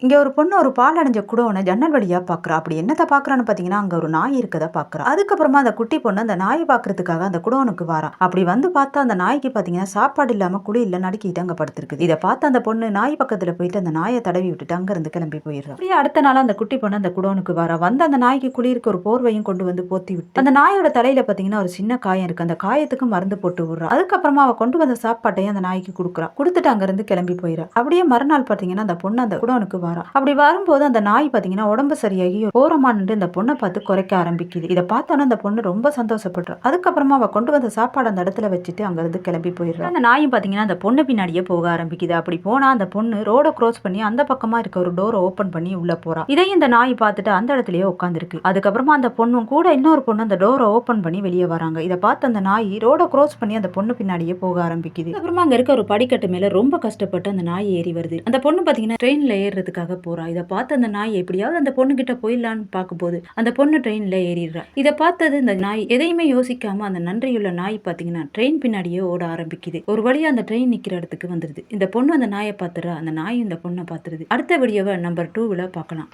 இங்க ஒரு பொண்ணு ஒரு பால் அடைஞ்ச குடோன ஜன்னல் வழியா பாக்குறா. அப்படி என்னத்த பாக்குறான்னு பாத்தீங்கன்னா, அங்க ஒரு நாய் இருக்கத பாக்குறா. அதுக்கப்புறமா அந்த குட்டி பொண்ணு அந்த நாயை பாக்குறதுக்காக அந்த குடோனுக்கு வாரா. அப்படி வந்து பார்த்தா அந்த நாய்க்கு பாத்தீங்கன்னா சாப்பாடு இல்லாம குழியில நடுக்கிட்டு அங்க படுத்திருக்குது. இத பார்த்த அந்த பொண்ணு நாய் பக்கத்துல போயிட்டு அந்த நாயை தடவி விட்டுட்டு அங்க இருந்து கிளம்பி போயிடுறா. அப்படியே அடுத்த நாள் அந்த குட்டி பொண்ணு அந்த குடோனுக்கு வாரா. வந்து அந்த நாய்க்கு குளிருக்கு ஒரு போர்வையும் கொண்டு வந்து போத்தி விட்டு அந்த நாயோட தலையில பாத்தீங்கன்னா ஒரு சின்ன காயம் இருக்கு. அந்த காயத்துக்கு மருந்து போட்டு விடுறா. அதுக்கப்புறமா அவ கொண்டு வந்த சாப்பாட்டையும் அந்த நாய்க்கு கொடுக்குறா. கொடுத்துட்டு அங்க இருந்து கிளம்பி போயிடா. அப்படியே மறுநாள் பாத்தீங்கன்னா அந்த பொண்ணு அந்த குடோனுக்கு வாரா. அப்படி வரும்போது அந்த நாய் பாத்தீங்கன்னா உடம்பு சரியாகி ஓரமா நின்று இந்த பொண்ணை பார்த்து குறைக்க ஆரம்பிக்குது. இதை பார்த்தோன்னா அந்த பொண்ணு ரொம்ப சந்தோஷப்படுறா. அதுக்கப்புறமா அவ கொண்டு வந்த சாப்பாடு அந்த இடத்துல வச்சுட்டு அங்க இருந்து கிளம்பி போயிடுறா. அந்த நாயும் பாத்தீங்கன்னா அந்த பொண்ணு பின்னாடியே போக ஆரம்பிக்குது. அப்படி போனா அந்த பொண்ணு ரோட கிராஸ் பண்ணி அந்த பக்கமா இருக்க ஒரு டோரை ஓபன் பண்ணி உள்ள போறா. இதையும் இந்த நாய் பார்த்துட்டு அந்த இடத்துலயே உட்காந்துருக்கு. அதுக்கப்புறமா அந்த பொண்ணும் கூட இன்னொரு பொண்ணு அந்த டோரை ஓபன் பண்ணி வெளியே வராங்க. இதை பார்த்து அந்த நாய் ரோட கிராஸ் பண்ணி அந்த பொண்ணு பின்னாடியே போக ஆரம்பிக்குது. அப்புறமா அங்க இருக்க ஒரு படிக்கட்டு மேல ரொம்ப கஷ்டப்பட்டு அந்த நாய் ஏறி வருது. அந்த பொண்ணு பாத்தீங்கன்னா ட்ரெயின்ல ஏறுறதுக்காக போறா. இதை பார்த்து அந்த நாய் எப்படியாவது அந்த பொண்ணு கிட்ட போயிடலான்னு பார்க்கும்போது அந்த பொண்ணு ட்ரெயின்ல ஏறிடுறா. இதை பார்த்தது இந்த நாய் எதையுமே யோசிக்காம அந்த நன்றியுள்ள நாய் பாத்தீங்கன்னா ட்ரெயின் பின்னாடியே ஓட ஆரம்பிக்குது. ஒரு வழியா அந்த ட்ரெயின் நிக்கிற இடத்துக்கு வந்துருது. இந்த பொண்ணு அந்த நாயை பாத்துறா. அந்த நாய் இந்த பொண்ணை பாத்துருது. அடுத்த வீடியோவை நம்பர் 2ல பார்க்கலாம்.